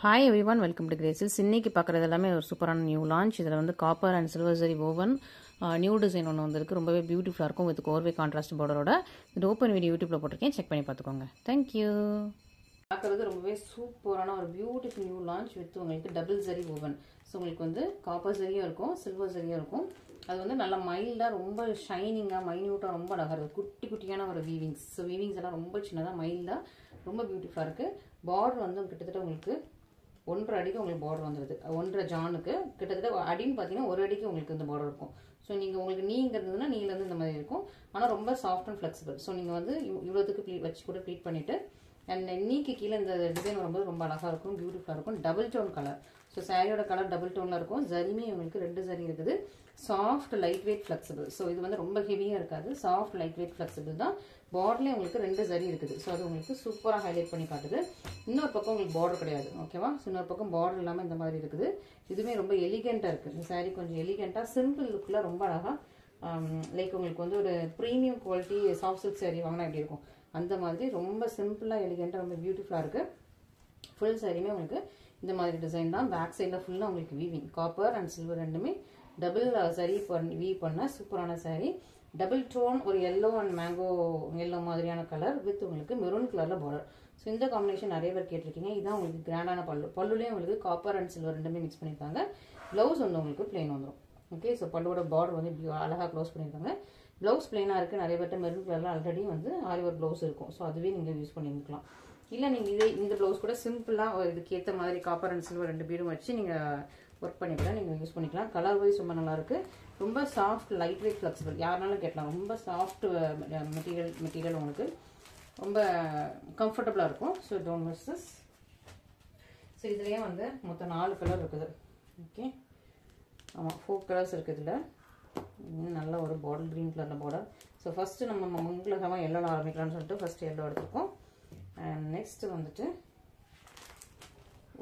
Hi everyone, welcome to Grace Hills. இன்னைக்கு பார்க்குறது எல்லாமே ஒரு சூப்பரான நியூ லான்ச். இதில் வந்து copper and silver zari woven new design ஒன்று வந்திருக்கு. ரொம்பவே பியூட்டிஃபுல்லாக இருக்கும் வித் கோர்வே கான்ட்ராஸ்ட் பார்டரோட. இது ஓப்பன் வீடியோ யூடியூப்ல போட்டிருக்கேன், செக் பண்ணி பார்த்துக்கோங்க. தேங்க்யூ. பார்க்குறது ரொம்பவே சூப்பரான ஒரு பியூட்டிஃபுல் நியூ லான்ச் வித் உங்களுக்கு டபுள் ஜரி ஓவன். ஸோ உங்களுக்கு வந்து காப்பர் ஜரியும் இருக்கும், சில்வர் ஜரியும் இருக்கும். அது வந்து நல்லா மைல்டாக, ரொம்ப ஷைனிங்காக, மைன்யூட்டாக, ரொம்ப அழகாக இருக்குது. குட்டி குட்டியான ஒரு வீவிங்ஸ். ஸோ வீவிங்ஸ் எல்லாம் ரொம்ப சின்னதாக, மைல்டாக, ரொம்ப பியூட்டிஃபுல்லாக இருக்குது. பார்டர் வந்து கிட்டத்தட்ட உங்களுக்கு 1.5 அடிக்கு உங்களுக்கு பார்டர் வந்துடுது. 1.5 ஜானுக்கு கிட்டத்தட்ட அடின்னு பார்த்தீங்கன்னா 1 அடிக்கு உங்களுக்கு இந்த பார்டர் இருக்கும். ஸோ நீங்கள் உங்களுக்கு நீங்க இருந்ததுன்னா நீலேருந்து இந்த மாதிரி இருக்கும். ஆனால் ரொம்ப சாஃப்ட் அண்ட் ஃப்ளெக்சிபிள். ஸோ நீங்கள் வந்து இவ்வளோத்துக்கு வச்சு கூட ப்ளீட் பண்ணிவிட்டு அண்ட் நீக்கு கீழே இந்த டிசைன் வரும்போது ரொம்ப அழகாக இருக்கும், பியூட்டிஃபுல்லாக இருக்கும். Double tone colour. ஸோ சாரியோட கலர் டபுள் டோனில் இருக்கும். ஜரிமே உங்களுக்கு 2 ஜரி இருக்குது. Soft light weight flexible. So இது வந்து ரொம்ப ஹெவியாக இருக்காது, சாஃப்ட் லைட் வெயிட் ஃப்ளெக்சிபிள் தான். பார்டர்லேயே உங்களுக்கு 2 ஜரி இருக்குது. ஸோ அது உங்களுக்கு சூப்பராக ஹைலைட் பண்ணி காட்டுது. இன்னொரு பக்கம் உங்களுக்கு பார்டர் கிடையாது, ஓகேவா? ஸோ இன்னொரு பக்கம் பார்டர் இல்லாமல் இந்த மாதிரி இருக்குது. இதுவுமே ரொம்ப எலிகெண்ட்டாக இருக்குது. இந்த சாரீ கொஞ்சம் எலிகெண்ட்டாக சிம்பிள் லுக்கில் ரொம்ப அழகாக, லைக் உங்களுக்கு வந்து ஒரு premium quality soft silk sari வாங்கினா எப்படி இருக்கும் அந்த மாதிரி ரொம்ப சிம்பிளாக எலிகெண்ட்டாக ரொம்ப பியூட்டிஃபுல்லாக இருக்குது. ஃபுல் சாரியுமே உங்களுக்கு இந்த மாதிரி டிசைன் தான். பேக் சைடில் ஃபுல்லாக உங்களுக்கு வீவிங் காப்பர் அண்ட் சில்வர் ரெண்டுமே டபுள் சரி வீவ் பண்ண சூப்பரான சாரீ. டபுள் டோன் ஒரு எல்லோ அண்ட் மேங்கோ எல்லோ மாதிரியான கலர் வித் உங்களுக்கு மெரூன் கலரில் பார்டர். ஸோ இந்த காம்பினேஷன் நிறைய பேர் கேட்டிருக்கீங்க. இதுதான் உங்களுக்கு கிராண்டான பல்லு. பல்லுலேயும் உங்களுக்கு காப்பர் அண்ட் சில்வர் ரெண்டுமே மிக்ஸ் பண்ணியிருக்காங்க. ப்ளவுஸ் வந்து உங்களுக்கு பிளெயின் வந்துடும். ஓகே, ஸோ பல்லுவோட பார்டர் வந்து இப்படி அழகாக க்ளோஸ் பண்ணியிருக்காங்க. ப்ளவுஸ் பிளெயினாக இருக்குது. நிறைய பேர்ட்ட மெரூன் கலரில் ஆல்ரெடி வந்து ஆரிவர் ப்ளவுஸ் இருக்கும். ஸோ அதுவே நீங்கள் யூஸ் பண்ணிக்கலாம். இல்லை நீங்கள் இந்த ப்ளவுஸ் கூட சிம்பிளாக இதுக்கு ஏற்ற மாதிரி காப்பர் அண்ட் சில்வர் 2 பீடும் வச்சு நீங்கள் ஒர்க் பண்ணிக்கலாம், நீங்கள் யூஸ் பண்ணிக்கலாம். கலர் வைஸ் ரொம்ப நல்லாயிருக்கு. ரொம்ப சாஃப்ட் லைட் வெயிட் ஃப்ளெக்சிபிள். யாருனாலும் கேட்கலாம். ரொம்ப சாஃப்ட் மெட்டீரியல் உங்களுக்கு ரொம்ப கம்ஃபர்டபுளாக இருக்கும். So don't miss this. So இதுலேயே வந்து மொத்தம் 4 கலர் இருக்குது. ஓகே, ஆமாம் 4 கலர்ஸ் இருக்குது. இதில் நல்ல ஒரு பாட்டில் க்ரீன் கலரில் பார்டர். ஸோ ஃபஸ்ட்டு நம்ம மங்களகரமாக எல்லோவில் ஆரம்பிக்கலாம்னு சொல்லிட்டு ஃபஸ்ட்டு எல்லோ எடுத்துருக்கோம். அண்ட் நெக்ஸ்ட்டு வந்துட்டு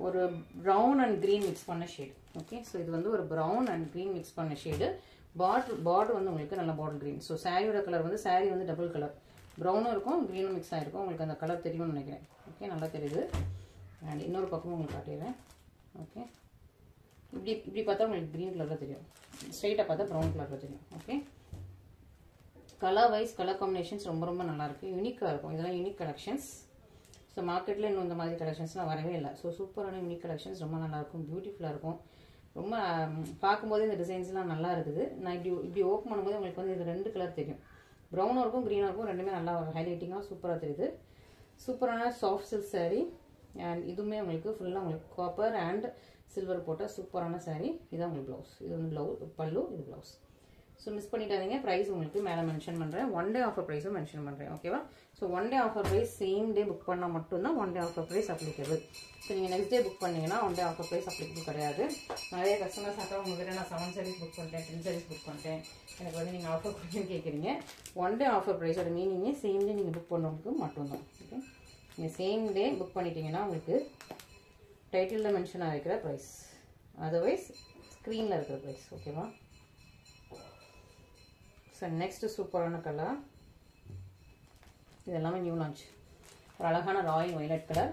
ஒரு ப்ரௌன் அண்ட் க்ரீன் மிக்ஸ் பண்ண ஷேடு. ஓகே, ஸோ இது வந்து ஒரு ப்ரௌன் அண்ட் க்ரீன் மிக்ஸ் பண்ண ஷேடு. பார்டர் வந்து உங்களுக்கு நல்ல பாட்டில் க்ரீன். ஸோ சாரியோட கலர் வந்து சாரி வந்து டபுள் கலர், ப்ரௌனும் இருக்கும் க்ரீனும் மிக்ஸ் ஆகிருக்கும். உங்களுக்கு அந்த கலர் தெரியும்னு நினைக்கிறேன். ஓகே, நல்லா தெரியுது. அண்ட் இன்னொரு பக்கமும் உங்களுக்கு காட்டிடுறேன். ஓகே, இப்படி பார்த்தா உங்களுக்கு க்ரீன் கலரில் தெரியும், ஸ்ட்ரைட்டாக பார்த்தா ப்ரௌன் கலரில் தெரியும். Okay, colour wise colour combinations ரொம்ப ரொம்ப நல்லாயிருக்கு, யூனிக்காக இருக்கும். இதெல்லாம் யூனிக் கலெக்ஷன்ஸ். ஸோ மார்க்கெட்டில் இன்னும் இந்த மாதிரி கலெக்ஷன்ஸ்லாம் வரவே இல்லை. ஸோ சூப்பரான யூனிக் கலெக்ஷன்ஸ் ரொம்ப நல்லாயிருக்கும், பியூட்டிஃபுல்லாக இருக்கும். ரொம்ப பார்க்கும்போது இந்த டிசைன்ஸ்லாம் நல்லா இருக்குது. நான் இப்படி ஓப்பன் பண்ணும்போது உங்களுக்கு வந்து இது 2 கலர் தெரியும். ப்ரௌனும் இருக்கும் க்ரீனாக இருக்கும். ரெண்டுமே நல்லா ஹைலைட்டிங்காக சூப்பராக தெரியுது. சூப்பரான சாஃப்ட் சில்க் சாரீ. அண்ட் இதுவுமே உங்களுக்கு ஃபுல்லாக உங்களுக்கு காப்பர் அண்ட் சில்வர் போட்ட சூப்பரான சாரீ. இதுதான் உங்களுக்கு ப்ளவுஸ். இது வந்து பல்லு, இது ப்ளவுஸ். ஸோ மிஸ் பண்ணிட்டாதீங்க. ப்ரைஸ் உங்களுக்கு மேலே மென்ஷன் பண்ணுறேன். 1 டே ஆஃபர் ப்ரைஸும் மென்ஷன் பண்ணுறேன், ஓகேவா? So 1 day offer price same day book பண்ணால் மட்டும்தான் 1 day offer price applicable. So நீங்கள் நெக்ஸ்ட் டே புக் பண்ணிங்கன்னா 1 டே ஆஃபர் ப்ரைஸ் அப்ளிகபிள் கிடையாது. நிறைய கஸ்டமர்ஸ் ஆட்டா உங்ககிட்ட நான் 7 சாரீஸ் புக் பண்ணிட்டேன், 10 சாரீஸ் புக் பண்ணிட்டேன், எனக்கு வந்து நீங்கள் ஆஃபர் கொடுக்குன்னு கேட்குறீங்க. 1 டே ஆஃபர் ப்ரைஸோட மீனிங்கே சேம் டே நீங்கள் புக் பண்ணுறதுக்கு மட்டும்தான். ஓகே, நீங்கள் சேம் டே புக் பண்ணிட்டீங்கன்னா உங்களுக்கு டைட்டிலில் மென்ஷன் ஆகிக்கிற ப்ரைஸ், அதர்வைஸ் ஸ்க்ரீனில் இருக்கிற ப்ரைஸ், ஓகேவா? ஸோ நெக்ஸ்ட் சூப்பரான கலர். இது எல்லாமே நியூ லான்ச். ஒரு அழகான ராயல் வைலட் கலர்,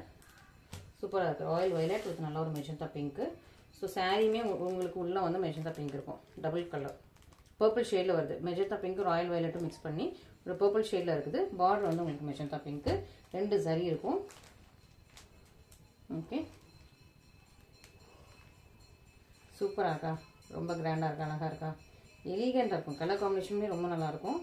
சூப்பராக இருக்குது. ராயல் வைலட் வித் நல்ல ஒரு மெஜந்தா பிங்க்கு. ஸோ சாரியுமே உங்களுக்கு உள்ளே வந்து மெஜந்தா பிங்க் இருக்கும். டபுள் கலர் பர்பிள் ஷேடில் வருது. மெஜந்தா பிங்க்கு ராயல் வைலட்டும் மிக்ஸ் பண்ணி ஒரு பர்பிள் ஷேடில் இருக்குது. பார்டர் வந்து உங்களுக்கு மெஜந்தா பிங்க்கு, 2 ஜரி இருக்கும். ஓகே, சூப்பராக இருக்கா? ரொம்ப கிராண்டாக இருக்கா? அழகாக இருக்கா? எலிகெண்ட்டாக இருக்கும். கலர் காம்பினேஷனுமே ரொம்ப நல்லாயிருக்கும்.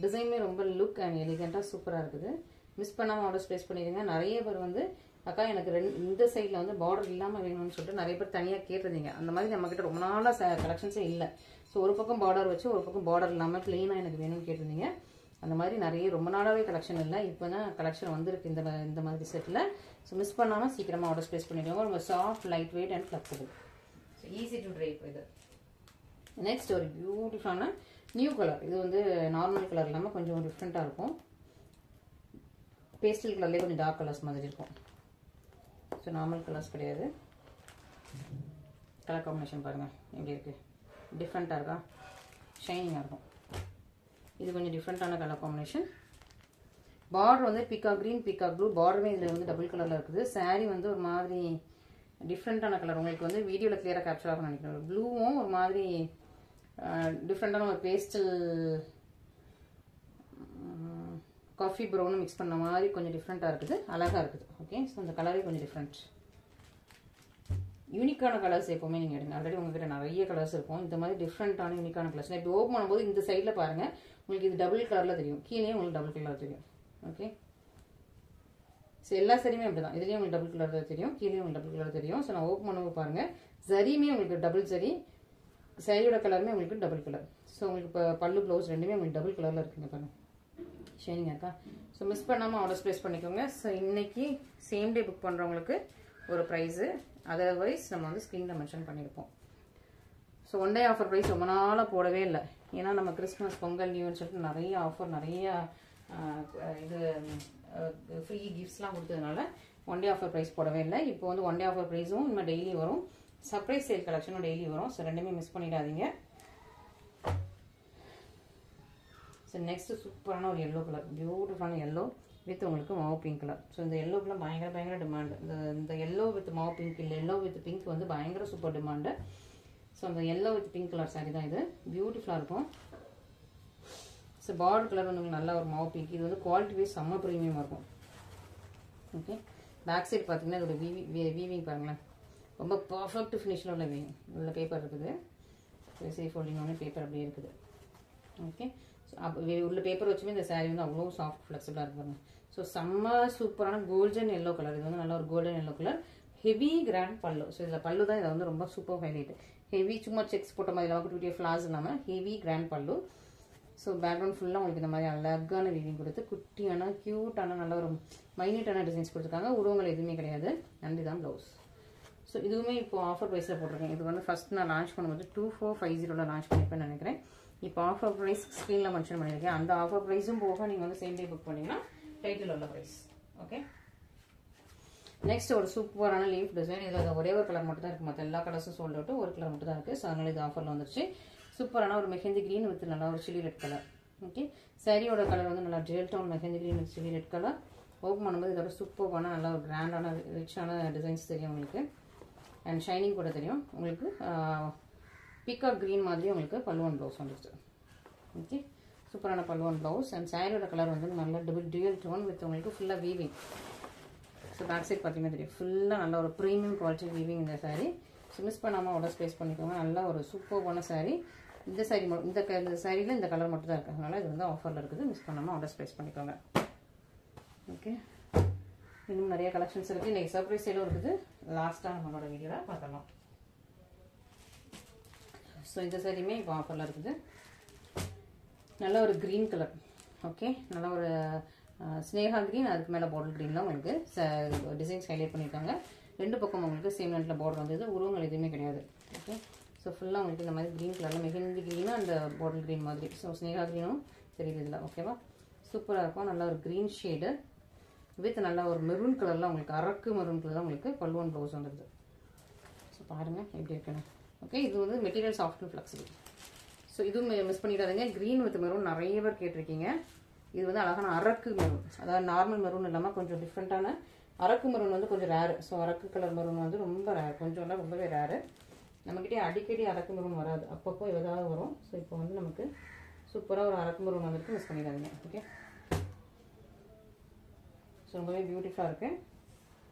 டிசைனுமே ரொம்ப லுக் அண்ட் எலிகெண்ட்டாக சூப்பராக இருக்குது. மிஸ் பண்ணாமல் ஆர்டர் ப்ளேஸ் பண்ணிடுங்க. நிறைய பேர் வந்து அக்கா எனக்கு இந்த சைடில் வந்து பார்டர் இல்லாமல் வேணும்னு சொல்லிட்டு நிறைய பேர் தனியாக கேட்டிருந்தீங்க. அந்த மாதிரி நம்மக்கிட்ட ரொம்ப நாளாக கலெக்ஷன்ஸே இல்லை. ஸோ ஒரு பக்கம் பார்டர் வச்சு ஒரு பக்கம் பார்டர் இல்லாமல் ப்ளெயினாக எனக்கு வேணும்னு கேட்டிருந்தீங்க. அந்த மாதிரி நிறைய ரொம்ப நாளாகவே கலெக்ஷன் இல்லை. இப்போ தான் கலெக்ஷன் வந்திருக்கு இந்த மாதிரி செட்டில். ஸோ மிஸ் பண்ணாமல் சீக்கிரமாக ஆர்டர் ப்ளேஸ் பண்ணிடுங்க. ரொம்ப soft light weight and flexible. So easy to drape இது. நெக்ஸ்ட் ஒரு பியூட்டிஃபுல்லான நியூ கலர். இது வந்து நார்மல் கலர் இல்லாமல் கொஞ்சம் டிஃப்ரெண்ட்டாக இருக்கும். பேஸ்டல் கலர்லேயே கொஞ்சம் டார்க் கலர்ஸ் மாதிரி இருக்கும். ஸோ நார்மல் கலர்ஸ் கிடையாது. கலர் காம்பினேஷன் பாருங்கள் எப்படி இருக்குது, டிஃப்ரெண்ட்டாக இருக்கா? ஷைனிங்காக இருக்கும். இது கொஞ்சம் டிஃப்ரெண்ட்டான கலர் காம்பினேஷன். பார்டர் வந்து பீகாக் க்ரீன், பீகாக் ப்ளூ. பார்டருமே இதில் வந்து டபுள் கலரில் இருக்குது. சாரீ வந்து ஒரு மாதிரி டிஃப்ரெண்ட்டான கலர். உங்களுக்கு வந்து வீடியோவில் கிளியராக கேப்சர் ஆகும்னு நினைக்கிறேன். ப்ளூவும் ஒரு மாதிரி டிஃப்ரெண்ட்டான ஒரு பேஸ்டல் காஃபி ப்ரௌனும் மிக்ஸ் பண்ண மாதிரி கொஞ்சம் டிஃப்ரெண்ட்டாக இருக்குது, அழகாக இருக்குது. ஓகே, ஸோ அந்த கலரே கொஞ்சம் டிஃப்ரெண்ட். யூனிக்கான கலர்ஸ் எப்போவுமே நீங்கள் எடுங்க. ஆல்ரெடி உங்ககிட்ட நிறைய கலர்ஸ் இருக்கும். இந்த மாதிரி டிஃப்ரெண்ட்டான யூனிக்கான கலர்ஸ் இப்போ ஓப்பன் பண்ணும்போது இந்த சைடில் பாருங்கள், உங்களுக்கு இது டபுள் கலரில் தெரியும், கீழே உங்களுக்கு டபுள் கலர் தெரியும். ஓகே, ஸோ எல்லா சரியுமே அப்படி தான். இதுலேயும் உங்களுக்கு டபுள் கலர் தெரியும், கீழே உங்களுக்கு டபுள் கலர் தெரியும். ஸோ நான் ஓப்பன் பண்ணும்போது பாருங்கள், சரியுமே உங்களுக்கு டபுள் சரி, சரியோட கலருமே உங்களுக்கு டபுள் கலர். ஸோ உங்களுக்கு இப்போ பல்லு ப்ளவுஸ் ரெண்டுமே உங்களுக்கு டபுள் கலரில் இருக்குங்க பாருங்கள், ஷைனிங்காக இருக்கா. ஸோ மிஸ் பண்ணாமல் ஆர்டர்ஸ் ப்ளேஸ் பண்ணிக்கோங்க. ஸோ இன்றைக்கி சேம் டே புக் பண்ணுறவங்களுக்கு ஒரு ப்ரைஸு, அதர்வைஸ் நம்ம வந்து ஸ்க்ரீனில் மென்ஷன் பண்ணியிருப்போம். So one day offer price ரொம்ப நாளாக போடவே இல்லை. ஏன்னா நம்ம கிறிஸ்மஸ் பொங்கல் நியூன்னு சொல்லிட்டு நிறைய ஆஃபர், நிறைய இது ஃப்ரீ கிஃப்ட்ஸ்லாம் கொடுத்ததுனால ஒன் டே ஆஃபர் ப்ரைஸ் போடவே இல்லை. இப்போ வந்து ஒன் டே ஆஃபர் ப்ரைஸும் இன்னும் டெய்லி வரும், சர்ப்ரைஸ் சேல் கலெக்ஷனும் டெய்லி வரும். ஸோ ரெண்டுமே மிஸ் பண்ணிடாதீங்க. ஸோ நெக்ஸ்ட் சூப்பரான ஒரு எல்லோ கலர், பியூட்டிஃபுல்லான எல்லோ வித் உங்களுக்கு மாவு பிங்க் கலர். ஸோ இந்த எல்லோ கலர் பயங்கர டிமாண்டு. இந்த எல்லோ வித் மாவு பிங்க் இல்லை, எல்லோ வித் பிங்க் வந்து பயங்கர சூப்பர் டிமாண்டு. ஸோ அந்த yellow with pink colour sorry தான் இது, பியூட்டிஃபுல்லாக இருக்கும். ஸோ பார்டர் கலர் வந்து உங்களுக்கு நல்ல ஒரு மாவு பிங்க். இது வந்து குவாலிட்டி வைஸ் செம்ம ப்ரீமியமாக இருக்கும். ஓகே, பேக் சைட் பார்த்தீங்கன்னா இதோட வீவிங் பாருங்களேன், ரொம்ப பர்ஃபெக்ட் ஃபினிஷில் உள்ள வீவிங். உள்ள பேப்பர் இருக்குது, சேஃப் ஃபோல்டிங் ஒன்று பேப்பர் அப்படியே இருக்குது. ஓகே, உள்ள பேப்பர் வச்சுமே இந்த சாரீ வந்து அவ்வளோ சாஃப்ட் ஃப்ளெக்சிபிளாக இருப்பாங்க. ஸோ செம்ம சூப்பரான கோல்டன் எல்லோ கலர். இது வந்து நல்ல ஒரு golden yellow colour, heavy grand pallu. So இதில் பல்லு தான் இதை வந்து ரொம்ப சூப்பர் ஹைலைட். ஹெவி சும்மா செக்ஸ் போட்ட மாதிரி இல்லாமல் குட்டி ஃப்ளாஸ் இல்லாமல் heavy grand pallu. So background ஃபுல்லாக உங்களுக்கு இந்த மாதிரி அழகான வீவிங் கொடுத்து குட்டியான க்யூட்டான நல்ல ஒரு மைன்யூட்டான டிசைன்ஸ் கொடுத்துருக்காங்க. உருவங்கள் எதுவுமே கிடையாது. நன்றி தான் ப்ளவுஸ். ஸோ இதுவுமே இப்போ ஆஃபர் ப்ரைஸில் போட்டிருக்கேன். இது வந்து ஃபஸ்ட் நான் லான்ச் பண்ணும்போது 2450 லான்ச் பண்ணியிருப்பேன்னு நினைக்கிறேன். இப்போ ஆஃபர் ப்ரைஸ் ஸ்க்ரீனில் மென்ஷன் பண்ணியிருக்கேன். அந்த ஆஃபர் ப்ரைஸும் போக நீங்கள் வந்து சேம் டே புக் பண்ணிங்கன்னா டைட்டில் உள்ள ப்ரைஸ். ஓகே, நெக்ஸ்ட் ஒரு சூப்பரான லீஃப் டிசைன். இதில் ஒரே ஒரு கலர் மட்டும் தான் இருக்குது, மற்ற எல்லா கலர்ஸும் சோல்ட் அவுட்டு, ஒரு கலர் மட்டும் தான் இருக்குது. ஸோ அதனால இது ஆஃபரில் வந்துருச்சு. சூப்பரான ஒரு மெஹந்தி க்ரீன் வித் நல்லா ஒரு சில்லி ரெட் கலர். ஓகே, சாரியோட கலர் வந்து நல்லா ஜெல் டவுன் mehndi green with chilli red colour. Open பண்ணும்போது இதோட சூப்பரான நல்லா ஒரு கிராண்டான ரிச்சான டிசைன்ஸ் தெரியும் உங்களுக்கு, அண்ட் ஷைனிங் கூட தெரியும் உங்களுக்கு. பீகாக் க்ரீன் மாதிரி உங்களுக்கு பல்லுவன் ப்ளவுஸ் வந்துருச்சு. ஓகே, சூப்பரான பல்லுவன் ப்ளவுஸ். அண்ட் சாரியோட கலர் வந்து நல்ல டியூயல் டோன் வித் உங்களுக்கு ஃபுல்லாக வீவிங். ஸோ பேக் சைட் பார்த்தீங்கன்னா தெரியும், ஃபுல்லாக நல்ல ஒரு ப்ரீமியம் குவாலிட்டி வீவிங் இந்த சாரீ. ஸோ மிஸ் பண்ணாமல் ஆர்டர் ப்ளேஸ் பண்ணிக்கோங்க. நல்ல ஒரு சூப்பரான சாரீ. இந்த சாரீ இந்த சாரியில் இந்த கலர் மட்டும் தான் இருக்குது, அதனால் இது வந்து ஆஃபரில் இருக்குது. மிஸ் பண்ணாமல் ஆர்டர் ப்ளேஸ் பண்ணிக்கோங்க. ஓகே, இன்னும் நிறைய கலெக்ஷன்ஸ் இருக்குது. இன்றைக்கி சர்ப்ரைஸ் சேலும் இருக்குது. லாஸ்ட்டாக நம்மளோட வீடியோவில் பார்க்கலாம். ஸோ இந்த சாரியுமே இப்போ ஆஃபரில் இருக்குது. நல்ல ஒரு க்ரீன் கலர். ஓகே, நல்ல ஒரு ஸ்னேகா க்ரீன், அதுக்கு மேலே பாட்டில் க்ரீன்லாம் உங்களுக்கு டிசைன்ஸ் ஹைலைட் பண்ணியிருக்காங்க. ரெண்டு பக்கம் உங்களுக்கு சேம் நெட்டில் பார்டர் வந்தது, உருவங்கள் எதுவுமே கிடையாது. ஓகே, ஸோ ஃபுல்லாக உங்களுக்கு இந்த மாதிரி க்ரீன் கலரில் மெஹந்தி க்ரீனும் அந்த பாட்டில் க்ரீன் மாதிரி. ஸோ ஸ்னேகா க்ரீனும் தெரியுது இதில். ஓகேவா, சூப்பராக இருக்கும். நல்ல ஒரு க்ரீன் ஷேடு வித் நல்ல ஒரு மெரூன் கலரில் உங்களுக்கு அரக்கு மெரூன் கலர் தான் உங்களுக்கு பல்லுவன் ப்ளவுஸ் வந்துடுது. ஸோ பாருங்கள் எப்படி இருக்குன்னு. ஓகே, இது வந்து material soft and flexible. So இதுவும் மிஸ் பண்ணிடாதீங்க. க்ரீன் வித் மெரூன் நிறைய பேர் கேட்டிருக்கீங்க. இது வந்து அழகான அரக்கு மெரூன், அதாவது நார்மல் மெரூன் இல்லாமல் கொஞ்சம் டிஃப்ரெண்ட்டான அரக்கு மெரூன் வந்து கொஞ்சம் ரேரு. ஸோ அரக்கு கலர் மெரூன் வந்து ரொம்ப ரேர், கொஞ்சம் இல்லை ரொம்பவே ரேரு. நம்மக்கிட்டே அடிக்கடி அரக்கு மெரூன் வராது, அப்பப்போ ஏதாவது வரும். ஸோ இப்போ வந்து நமக்கு சூப்பராக ஒரு அரக்கு மெரூன் வந்துருக்கு, மிஸ் பண்ணிடாதீங்க. ஓகே, ஸோ ரொம்பவே பியூட்டிஃபுல்லாக இருக்குது.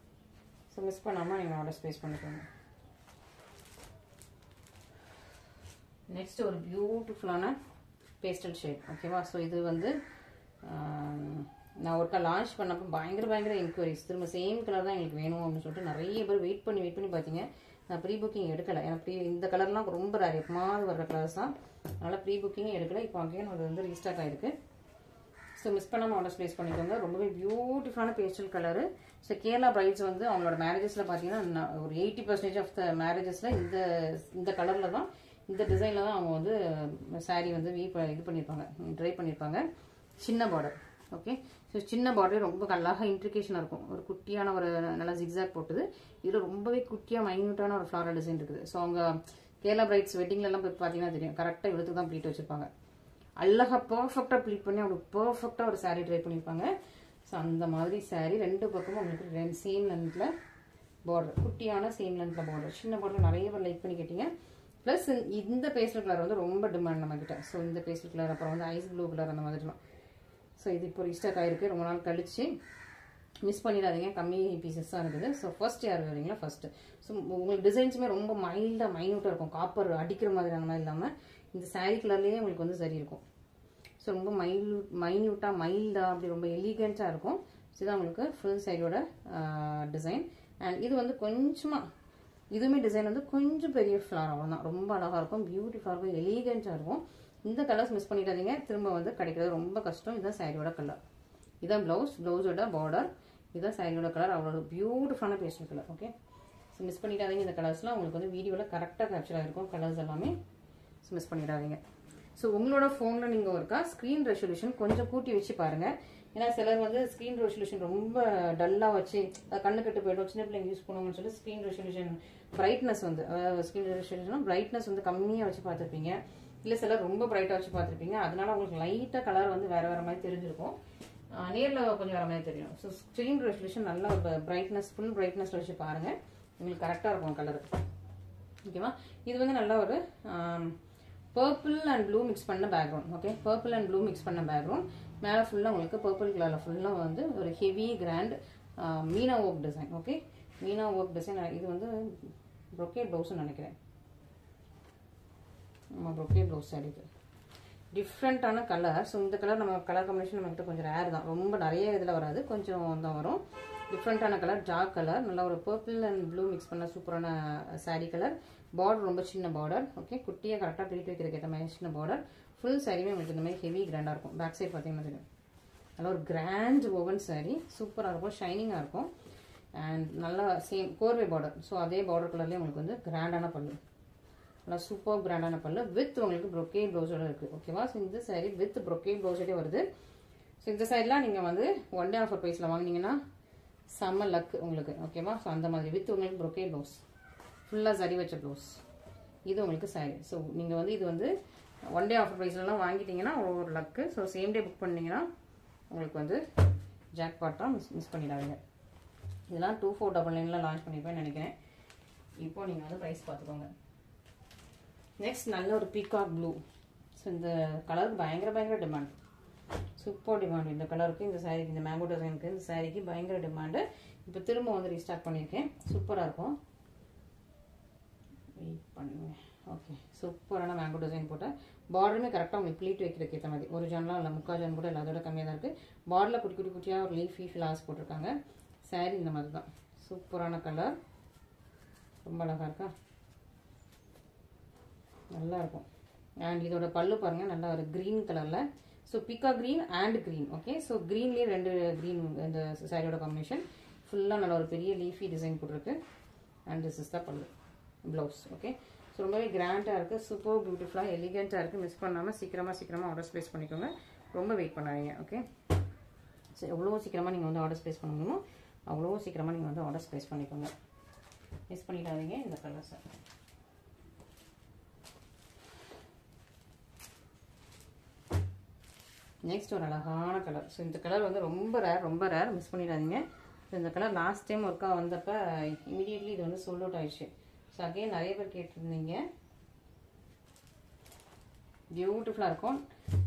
ஸோ மிஸ் பண்ணாமல் நீங்கள் ஆர்டர் ப்ளேஸ் பண்ணிக்கோங்க. நெக்ஸ்ட் ஒரு பியூட்டிஃபுல்லான பேஸ்டல் ஷேட். ஓகேவா, ஸோ இது வந்து நான் ஒருக்கா லான்ச் பண்ணப்போ பயங்கர என்கொயரிஸ். திரும்ப சேம் கலர் தான் எங்களுக்கு வேணும் அப்படின்னு சொல்லிட்டு நிறைய பேர் வெயிட் பண்ணி பார்த்தீங்க. நான் ப்ரீ புக்கிங் எடுக்கலை, ஏன்னா இந்த கலர்லாம் ரொம்ப ரேர், எப்பமாவது வர்ற கலர்ஸ் தான். அதனால் ப்ரீ புக்கிங் எடுக்கலை. இப்போ அங்கேயும் அது வந்து ரீஸ்டாக் ஆகிருக்கு. ஸோ மிஸ் பண்ணாமல் ஆர்டர் ப்ளேஸ் பண்ணிக்கோங்க. ரொம்பவே பியூட்டிஃபுல்லான pastel colour. So Kerala brides வந்து அவங்களோட மேரேஜஸில் பார்த்தீங்கன்னா ஒரு 80% ஆஃப் த மேரேஜஸில் இந்த கலரில் தான், இந்த டிசைனில் தான் அவங்க வந்து சாரீ வந்து இது பண்ணியிருப்பாங்க, ட்ரை பண்ணியிருப்பாங்க. சின்ன பார்டர். ஓகே, ஸோ சின்ன பார்டரே ரொம்ப அழகாக இன்ட்ரிகேஷனாக இருக்கும். ஒரு குட்டியான ஒரு நல்லா ஜிக்ஸாக் போட்டுது. இதில் ரொம்பவே குட்டியாக மைன்யூட்டான ஒரு ஃப்ளாரல் டிசைன் இருக்குது. ஸோ அவங்க கேரளா பிரைட்ஸ் வெட்டிங்லலாம் போய் பார்த்தீங்கன்னா தெரியும், கரெக்டாக இழுத்துக்கு தான் ப்ளீட் வச்சுருப்பாங்க. அழகாக பர்ஃபெக்டாக ப்ளீட் பண்ணி அவங்களுக்கு பர்ஃபெக்டாக ஒரு சாரீ ட்ரை பண்ணியிருப்பாங்க. ஸோ அந்த மாதிரி சாரீ ரெண்டு பக்கமும் உங்களுக்கு சேம் லென்த்தில் பார்டர் குட்டியான சேம் லென்த்ல பார்டர். சின்ன பார்டர் நிறைய பேர் லைக் பண்ணி கேட்டீங்க. ப்ளஸ் இந்த பேஸ்டல் கலர் வந்து ரொம்ப டிமாண்ட் நம்மக்கிட்ட. ஸோ இந்த பேஸ்டல் கலர், அப்புறம் வந்து ஐஸ் ப்ளூ கலர் அந்த மாதிரிலாம். ஸோ இது இப்போ ரீஸ்டாக் ஆகிருக்கு, ரொம்ப நாள் கழிச்சு. மிஸ் பண்ணிடாதீங்க, கம்மி பீசஸ் தான் இருக்குது. ஸோ ஃபர்ஸ்ட் யார் வரீங்களா ஃபர்ஸ்ட்டு. ஸோ உங்களுக்கு டிசைன்ஸுமே ரொம்ப மைல்டாக மைன்யூட்டாக இருக்கும். காப்பர் அடிக்கிற மாதிரி அந்த மாதிரி இல்லாமல் இந்த சாரீ கலர்லேயே உங்களுக்கு வந்து சரி இருக்கும். ஸோ ரொம்ப மைன்யூட்டாக மைல்டாக அப்படி ரொம்ப எலிகெண்ட்டாக இருக்கும். ஸோ இதான் உங்களுக்கு ஃபுல் சாரியோட டிசைன். அண்ட் இது வந்து கொஞ்சமாக இதுவுமே டிசைன் வந்து கொஞ்சம் பெரிய ஃப்ளார் அவ்வளோதான். ரொம்ப அழகாக இருக்கும், பியூட்டிஃபுல்லாக இருக்கும், எலிகெண்ட்டாக இருக்கும். இந்த கலர்ஸ் மிஸ் பண்ணிடாதீங்க, திரும்ப வந்து கிடைக்கிறது ரொம்ப கஷ்டம். இதுதான் சாரியோட கலர். இதான் ப்ளவுஸோட பார்டர். இதுதான் சாரியோட கலர். அவ்வளோ பியூட்டிஃபுல்லான pastel colour. Okay, so miss பண்ணிடாதீங்க. இந்த கலர்ஸ்லாம் உங்களுக்கு வந்து வீடியோவில் கரெக்டாக கேப்சர் ஆகிருக்கும் கலர்ஸ் எல்லாமே. ஸோ மிஸ் பண்ணிடாதீங்க. ஸோ உங்களோட ஃபோனில் நீங்கள் ஒருக்கா ஸ்க்ரீன் ரெசல்யூஷன் கொஞ்சம் கூட்டி வச்சு பாருங்கள். ஏன்னா சிலர் வந்து ஸ்க்ரீன் ரெசல்யூஷன் ரொம்ப டல்லாக வச்சு கண்ணு கட்டு போய்டும், சின்ன பிள்ளைங்க யூஸ் பண்ணுவோம்னு சொல்லி ஸ்க்ரீன் ரெசல்யூஷன் பிரைட்னஸ் வந்து ஸ்க்ரீன் ரெசல்யூஷன் பிரைட்னஸ் வந்து கம்மியாக வச்சு பார்த்துருப்பீங்க. இல்லை சிலர் ரொம்ப பிரைட்டாக வச்சு பார்த்துருப்பீங்க. அதனால உங்களுக்கு லைட்டாக கலர் வந்து வேறு வேறு மாதிரி தெரிஞ்சிருக்கும், நேரில் கொஞ்சம் வேறு மாதிரி தெரியும். ஸோ ஸ்க்ரீன் ரெசல்யூஷன் நல்ல ஒரு பிரைட்னஸ் ஃபுல் பிரைட்னஸில் வச்சு பாருங்கள், உங்களுக்கு கரெக்டாக இருக்கும் கலர். ஓகேவா. இது வந்து நல்ல ஒரு பர்பிள் அண்ட் ப்ளூ மிக்ஸ் பண்ண background. Okay, purple and blue mix பண்ண பேக்ரவுண்ட். மேலே ஃபுல்லாக உங்களுக்கு பர்பிள் கலரில் ஃபுல்லாக வந்து ஒரு heavy grand meena work design. Okay, meena work design. இது வந்து ப்ரொக்கேட் ப்ளவுஸ்ன்னு நினைக்கிறேன். ஆமாம், ப்ரொக்கேட் ப்ளவுஸ் சாரி. இது டிஃப்ரெண்ட்டான கலர். ஸோ இந்த கலர் நம்ம கலர் காம்பினேஷன் நம்மகிட்ட கொஞ்சம் ரேர் தான், ரொம்ப நிறைய இதில் வராது, கொஞ்சம் தான் வரும். டிஃப்ரெண்ட்டான கலர், டார்க் கலர், நல்லா ஒரு பர்பிள் அண்ட் ப்ளூ மிக்ஸ் பண்ண சூப்பரான சாரீ கலர். பார்டர் ரொம்ப சின்ன பார்டர். ஓகே, குட்டியாக கரெக்டாக ப்ளீட் வைக்கிறதுக்கு ஏற்ற மாதிரி சின்ன பார்டர். ஃபுல் சாரியுமே உங்களுக்கு இந்த மாதிரி ஹெவி கிராண்டாக இருக்கும். பேக் சைட் பார்த்தீங்கன்னா தெரியும், நல்லா ஒரு கிராண்ட் ஓவன் சாரீ, சூப்பராக இருக்கும், ஷைனிங்காக இருக்கும். அண்ட் நல்லா சேம் கோர்வே பார்டர். ஸோ அதே பார்டர் கலர்லேயே உங்களுக்கு வந்து கிராண்டான பல்லு, நல்லா சூப்பர் கிராண்டான பல்லு வித் உங்களுக்கு ப்ரொக்கேட் ப்ளவுஸோட இருக்குது. ஓகேவா. ஸோ இந்த சாரீ வித் ப்ரொக்கேட் ப்ளவுஸோடே வருது. ஸோ இந்த சைட்லாம் நீங்கள் வந்து ஒன் டே ஆஃபர் ப்ரைஸில் வாங்கினீங்கன்னா செம்ம லக் உங்களுக்கு. ஓகேவா. ஸோ அந்த மாதிரி வித் உங்களுக்கு ப்ரொக்கேட் ப்ளவுஸ், ஃபுல்லாக சரி வச்ச ப்ளவுஸ், இது உங்களுக்கு சாரீ. ஸோ நீங்கள் வந்து இது வந்து ஒன் டே ஆஃபர் ப்ரைஸ்லாம் வாங்கிட்டீங்கன்னா ஒரு luck. So same day book பண்ணிங்கன்னா உங்களுக்கு வந்து ஜாக் பாட்டாக மிஸ் பண்ணிடாதீங்க. இதெல்லாம் 2499 லான்ச் பண்ணியிருப்பேன்னு நினைக்கிறேன். இப்போ நீங்கள் வந்து ப்ரைஸ் பார்த்துக்கோங்க. நெக்ஸ்ட் நல்ல ஒரு பீகாக் ப்ளூ. ஸோ இந்த கலருக்கு பயங்கர டிமாண்ட், சூப்பர் டிமாண்ட் இந்த கலருக்கு, இந்த சாரீக்கு, இந்த மேங்கோ டிசைனுக்கு, இந்த சாரீக்கு பயங்கர டிமாண்டு. இப்போ திரும்ப வந்து ரீஸ்டார்ட் பண்ணியிருக்கேன், சூப்பராக இருக்கும். வெயிட் பண்ணுவேன். ஓகே, சூப்பரான மேங்கோ டிசைன் போட்ட பார்டருமே கரெக்டாக உங்களுக்கு ப்ளீட் வைக்கிறதுக்கு ஏற்ற மாதிரி. ஒரு ஜான்லாம் இல்லை, முக்கால் ஜான் கூட இல்லை, அதோட கம்மியாக தான் இருக்குது. பார்டரில் குட்டியாக ஒரு லீஃபி ஃப்ளார்ஸ் போட்டிருக்காங்க. சாரீ இந்த மாதிரி தான், சூப்பரான கலர், ரொம்ப அழகாக இருக்கா, நல்லா இருக்கும். அண்ட் இதோட பல்லு பாருங்கள், நல்லா ஒரு க்ரீன் கலரில். ஸோ பிக்கா green and green. Okay, so க்ரீன்லேயே 2 க்ரீன் இந்த சாரியோட காம்பினேஷன். ஃபுல்லாக நல்ல ஒரு பெரிய லீஃபி டிசைன் போட்டிருக்கு. And this is the pallu blouse. Okay, so ரொம்பவே கிராண்டாக இருக்குது, சூப்பர் பியூட்டிஃபுல்லாக எலிகெண்ட்டாக இருக்குது. மிஸ் பண்ணாமல் சீக்கிரமாக ஆர்டர்ஸ் ப்ளேஸ் பண்ணிக்கோங்க, ரொம்ப வெயிட் பண்ணாதீங்க. ஓகே, ஸோ எவ்வளோ சீக்கிரமாக நீங்கள் வந்து ஆர்டர்ஸ் ப்ளேஸ் பண்ணணுமோ அவ்வளோ சீக்கிரமாக நீங்கள் வந்து ஆர்டர்ஸ் ப்ளேஸ் பண்ணிக்கோங்க, மிஸ் பண்ணிடாதீங்க இந்த கலர்ஸை. நெக்ஸ்ட் ஒரு அழகான கலர். ஸோ இந்த கலர் வந்து ரொம்ப ரேர், மிஸ் பண்ணிடாதீங்க. ஸோ இந்த கலர் லாஸ்ட் டைம் ஒர்க்கா வந்தப்போ இமீடியட்லி இது வந்து சோல்ட் அவுட் ஆயிடுச்சு. ஸோ அகைன் நிறைய பேர் கேட்டிருந்தீங்க. பியூட்டிஃபுல்லாக இருக்கும்,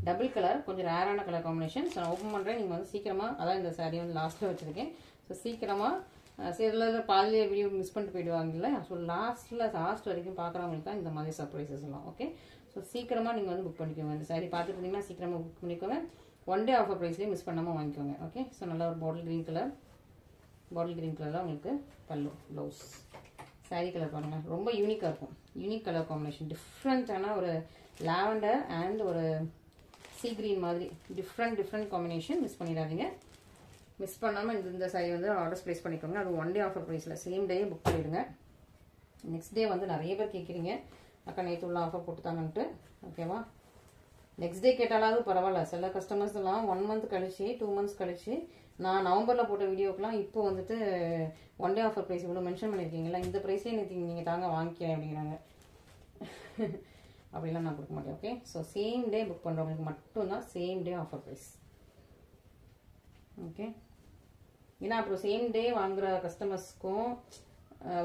டபுள் கலர், கொஞ்சம் ரேரான கலர் காம்பினேஷன். ஸோ நான் ஓப்பன் பண்ணுறேன், நீங்கள் வந்து சீக்கிரமாக, அதான் இந்த சாரீ வந்து லாஸ்ட்டில் வச்சுருக்கேன். ஸோ சீக்கிரமாக சில பாதிலே வீடியோ மிஸ் பண்ணிட்டு போயிடுவாங்கல்ல. ஸோ லாஸ்ட் வரைக்கும் பார்க்குறவங்களுக்கு தான் இந்த மாதிரி சர்ப்ரைசஸ் எல்லாம். ஓகே, ஸோ சீக்கிரமாக நீங்கள் வந்து புக் பண்ணிக்கோங்க. இந்த சாரீ பார்த்துட்டு இருந்தீங்கன்னா சீக்கிரமாக புக் பண்ணிக்கோங்க. ஒன் டே ஆஃபர் ப்ரைஸ்லேயே மிஸ் பண்ணாமல் வாங்கிக்கோங்க. ஓகே, ஸோ நல்லா ஒரு பாட்டில் க்ரீன் கலரில் உங்களுக்கு பல்லு ப்ளவுஸ். சாரீ கலர் பாருங்கள், ரொம்ப யூனிக்காக இருக்கும், யூனிக் கலர் காம்பினேஷன், டிஃப்ரெண்ட்டான ஒரு லாவெண்டர் அண்ட் ஒரு சீ கிரீன் மாதிரி டிஃப்ரெண்ட் காம்பினேஷன். மிஸ் பண்ணிடாதீங்க. மிஸ் பண்ணாமல் இந்த சாரீ வந்து ஆர்டர்ஸ் ப்ளேஸ் பண்ணிக்கோங்க. அது ஒன் டே ஆஃபர் ப்ரைஸில் சேம் டே புக் பண்ணிவிடுங்க. நெக்ஸ்ட் டே வந்து நிறைய பேர் கேட்குறீங்க, அக்கா நேற்று உள்ள ஆஃபர் போட்டுத்தாங்கன்ட்டு. ஓகேவா, நெக்ஸ்ட் டே கேட்டாலாவது பரவாயில்ல. சில கஸ்டமர்ஸ் எல்லாம் 1 மந்த் கழிச்சு 2 மந்த்ஸ் கழிச்சு, நான் நவம்பரில் போட்ட வீடியோக்கெலாம் இப்போ வந்துட்டு ஒன் டே ஆஃபர் ப்ரைஸ் இவ்வளோ மென்ஷன் பண்ணியிருக்கீங்களா, இந்த ப்ரைஸே நீங்கள் தாங்க வாங்கிக்கிறேன் அப்படிங்கிறாங்க. அப்படிலாம் நான் கொடுக்க மாட்டேன். Okay, so same day book பண்ணுறவங்களுக்கு மட்டும்தான் same day offer price. Okay, ஏன்னா அப்புறம் சேம் டே வாங்குகிற கஸ்டமர்ஸ்க்கும்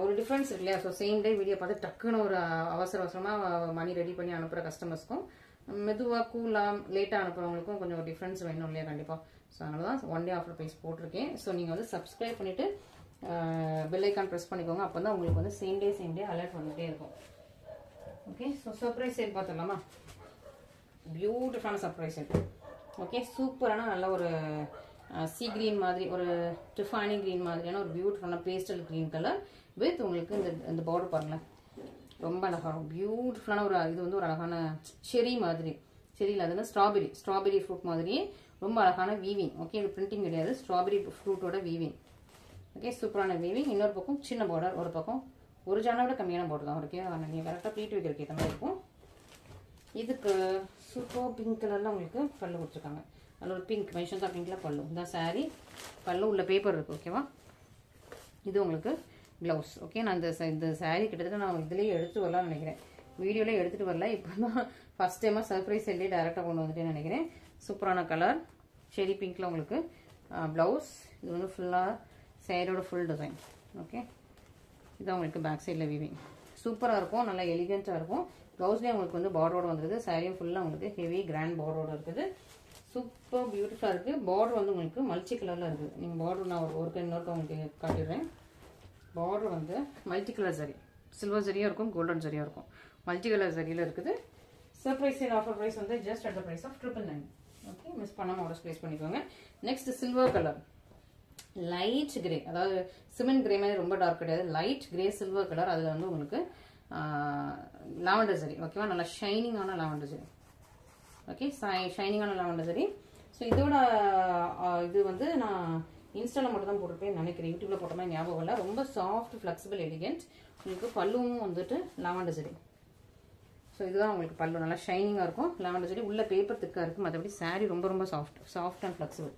ஒரு டிஃப்ரென்ஸ் இருக்கு இல்லையா? ஸோ சேம் டே வீடியோ பார்த்து டக்குன்னு ஒரு அவசரமாக மணி ரெடி பண்ணி அனுப்புகிற கஸ்டமர்ஸ்க்கும் மெதுவாக கூலாக லேட்டாக அனுப்புகிறவங்களுக்கும் கொஞ்சம் ஒரு டிஃப்ரென்ஸ் வேணும் இல்லையா? கண்டிப்பாக. ஸோ அதனால தான் ஒன் டே ஆஃபர் ப்ரைஸ் போட்டிருக்கேன். ஸோ நீங்கள் வந்து சப்ஸ்கிரைப் பண்ணிவிட்டு பெல் ஐக்கான் ப்ரெஸ் பண்ணிக்கோங்க. அப்போ தான் உங்களுக்கு வந்து சேம் டே அலர்ட் வந்துகிட்டே இருக்கும். ஓகே, ஸோ சர்ப்ரைஸ் சேல் பார்த்துடலாமா? பியூட்டிஃபுல்லான சர்ப்ரைஸ் சேல். ஓகே, சூப்பரான நல்ல ஒரு சி கிரீன் மாதிரி ஒரு டிஃபைனி கிரீன் மாதிரியான ஒரு பியூட்டிஃபுல்லான பேஸ்டல் கிரீன் கலர் வித் உங்களுக்கு இந்த பார்டர் பாருங்களேன், ரொம்ப அழகான பியூட்டிஃபுல்லான ஒரு இது வந்து ஒரு அழகான செரி மாதிரி, செரியில் அது ஸ்ட்ராபெரி ஃப்ரூட் மாதிரியே ரொம்ப அழகான வீவிங். ஓகே, இது பிரிண்டிங் கிடையாது, ஸ்ட்ராபெரி ஃப்ரூட்டோட வீவிங். ஓகே, சூப்பரான வீவிங். இன்னொரு பக்கம் சின்ன பார்டர், ஒரு பக்கம் ஒரு ஜானை விட கம்மியான பார்டர் தான். ஓகே, நீங்கள் கரெக்டாக ப்ளீட் வைக்கிறதுக்கு ஏற்ற மாதிரி இருக்கும். இதுக்கு சூப்பர் பிங்க் கலரில் உங்களுக்கு பல்லு கொடுத்துருக்காங்க. அதில் ஒரு பிங்க் மென்ஷன்ஸாக பிங்க்கில் பல்லு. இந்த சாரீ பல்லு உள்ள பேப்பர் இருக்குது. ஓகேவா, இது உங்களுக்கு ப்ளவுஸ். ஓகே, நான் இந்த சாரீ கிட்டத்தட்ட நான் இதுலேயே எடுத்து வரலாம்னு நினைக்கிறேன். வீடியோலேயே எடுத்துகிட்டு வரல, இப்போ தான் ஃபஸ்ட் டைமாக சர்ப்ரைஸ் செல்லே டேரெக்டாக கொண்டு வந்துட்டேன்னு நினைக்கிறேன். சூப்பரான கலர் செரி பிங்க்கில் உங்களுக்கு ப்ளவுஸ். இது வந்து ஃபுல்லாக சாரியோட ஃபுல் டிசைன். ஓகே, இதான் உங்களுக்கு பேக் சைடில் வீவிங் சூப்பராக இருக்கும், நல்லா எலிகெண்ட்டாக இருக்கும். ப்ளவுஸ்லேயே உங்களுக்கு வந்து பார்டரோடு வந்துருது. சாரியும் ஃபுல்லாக உங்களுக்கு ஹெவி கிராண்ட் பார்டரோடு இருக்குது. சூப்பர் பியூட்டிஃபுல்லாக இருக்குது. பார்டர் வந்து உங்களுக்கு மல்டி கலரில் இருக்குது. நீங்கள் பார்டர் நான் ஒரு இன்னொருக்க உங்களுக்கு காட்டிடுறேன். பார்டர் வந்து மல்டி கலர் சரி, சில்வர் சரியாக இருக்கும், கோல்டன் சரியாக இருக்கும், மல்டி கலர் சரியில் இருக்குது. சர்ப்ரைஸ் சேல் ஆஃபர் ப்ரைஸ் வந்து just at the price of 999. Okay, miss பண்ணாமல் ஆர்டர் ப்ளேஸ் பண்ணிக்கோங்க. Next silver colour light grey, அதாவது சிமெண்ட் கிரே மாதிரி ரொம்ப டார்க் கிடையாது, லைட் கிரே சில்வர் கலர். அதில் வந்து உங்களுக்கு லாவெண்டர் சரி. ஓகேவா, நல்லா ஷைனிங்கான லாவெண்டர் சரி. ஓகே, ஷைனிங்கான லாவெண்டர் சரி. ஸோ இதோட இது வந்து நான் இன்ஸ்டாவில் மட்டும் தான் போட்டிருப்பேன் நினைக்கிறேன், யூடியூப்ல போட்ட மாதிரி ஞாபகம் இல்லை. ரொம்ப சாஃப்ட் ஃப்ளெக்சிபிள் எலிகென்ட். உங்களுக்கு பல்லுவும் வந்துட்டு லாவெண்டர் சரி. ஸோ இதுதான் உங்களுக்கு பல்லு, நல்லா ஷைனிங்காக இருக்கும். லாவெண்டர் சரி உள்ள பேப்பர் திக்காக இருக்குது. மற்றபடி சாரீ ரொம்ப soft and flexible.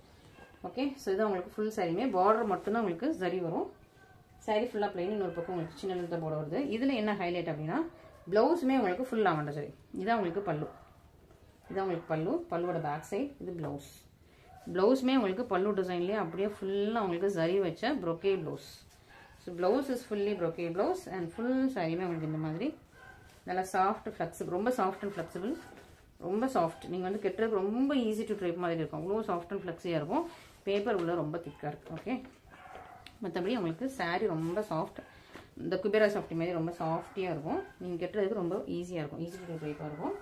Okay, so இதுதான் உங்களுக்கு ஃபுல் சாரியுமே. பார்டர் மட்டும்தான் உங்களுக்கு சரி வரும். சாரீ ஃபுல்லாக பிளைன். இன்னொரு பக்கம் உங்களுக்கு சின்ன லென்த்தாக போட வருது. இதில் என்ன ஹைலைட் அப்படின்னா ப்ளவுஸுமே உங்களுக்கு ஃபுல் லாவெண்டர் சரி. இதான் உங்களுக்கு பல்லு, இதான் உங்களுக்கு பல்லு, பல்லுவோட பேக் சைடு. இது ப்ளவுஸ். ப்ளவுஸுமே உங்களுக்கு பல்லு டிசைன்லேயே அப்படியே ஃபுல்லாக உங்களுக்கு சரி வச்ச brocade blouse. So blouse is fully brocade blouse and full சாரியுமே உங்களுக்கு இந்த மாதிரி நல்லா சாஃப்ட் ஃப்ளெக்சிபிள், ரொம்ப சாஃப்ட் அண்ட் ஃப்ளெக்சிபிள், ரொம்ப சாஃப்ட். நீங்கள் வந்து கெட்டுறதுக்கு ரொம்ப ஈஸி டு ட்ரைப் மாதிரி இருக்கும். அவ்வளோ சாஃப்ட் அண்ட் ஃப்ளெக்ஸியாக இருக்கும். பேப்பர் உள்ள ரொம்ப திக்காக இருக்குது. ஓகே, மற்றபடி உங்களுக்கு சாரீ ரொம்ப சாஃப்ட், இந்த குபேரா சாஃப்டி மாதிரி ரொம்ப சாஃப்டியாக இருக்கும். நீங்கள் கெட்டுறதுக்கு ரொம்ப ஈஸியாக இருக்கும், ஈஸி டு ட்ரைப்பாக இருக்கும்.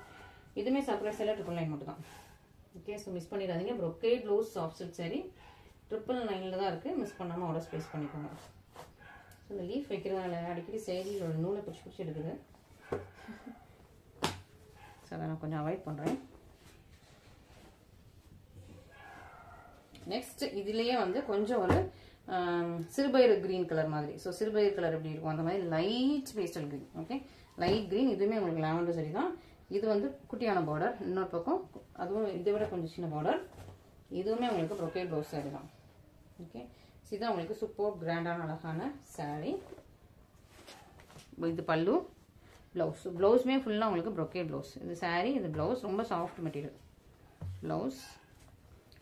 இதுவுமே சர்ப்ரைஸ் எல்லாம் 999 மட்டும் தான். ஓகே, ஸோ மிஸ் பண்ணிடாதீங்க. ப்ரொக்கே ப்ளவுஸ் சாஃப்ட் சில்க் சாரீ 999 தான் இருக்குது. மிஸ் பண்ணாமல் ஆர்டர் ப்ளேஸ் பண்ணிக்கோங்க. ஸோ இந்த லீஃப் வைக்கிறதுனால அடிக்கடி சேரீயோட நூலை பிடிச்சி எடுக்குது. ஸோ அதை நான் கொஞ்சம் அவாய்ட் பண்ணுறேன். நெக்ஸ்ட் இதுலேயே வந்து கொஞ்சம் ஒரு சிறுபயிறு கிரீன் கலர் மாதிரி. ஸோ சிறுபயிறு கலர் எப்படி இருக்கும் அந்த மாதிரி light pastel green. Okay, light green. இதுவுமே உங்களுக்கு லாவெண்டர் சரி தான். இது வந்து குட்டியான பார்டர். இன்னொரு பக்கம் அதுவும் இதை விட கொஞ்சம் சின்ன பார்டர். இதுவுமே உங்களுக்கு ப்ரொக்கே ப்ளவுஸ் சாரி தான். ஓகே, ஸோ இதுதான் உங்களுக்கு சூப்பர் கிராண்டான அழகான சாரீ. இது பல்லு, ப்ளவுஸ். ப்ளவுஸுமே ஃபுல்லாக உங்களுக்கு ப்ரொக்கே ப்ளவுஸ். இது சாரீ, இது ப்ளவுஸ். ரொம்ப சாஃப்ட் மெட்டீரியல் ப்ளவுஸ்.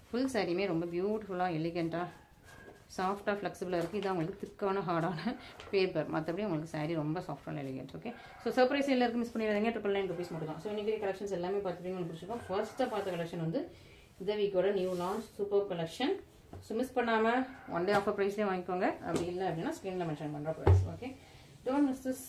ஃபுல் சாரியுமே ரொம்ப பியூட்டிஃபுல்லாக எலிகெண்ட்டாக சாஃப்டாக ஃப்ளெக்சிபிளாக இருக்குது. இதான் உங்களுக்கு திக்கான ஹார்டான பேப்பர். மற்றபடி உங்களுக்கு சாரீ ரொம்ப சாஃப்டான எலிகெண்ட். ஓகே, ஸோ சர்ப்ரைஸ் எல்லாருக்கும் மிஸ் பண்ணிடுறாங்க. 999 rupees மட்டும் தான். ஸோ இன்றைக்கி கலெக்ஷன்ஸ் எல்லாமே பார்த்துட்டு பிடிச்சிருக்கோம். ஃபர்ஸ்ட்டாக பார்த்த கலெக்ஷன் வந்து இந்த வீக்கோட new launch super collection. So miss பண்ணாமல் ஒன் டே ஆஃபர் ப்ரைஸ்லேயே வாங்கிக்கோங்க. அப்படி இல்லை அப்படின்னா ஸ்க்ரீனில் மென்ஷன் பண்ணுற price. Okay, don't miss this.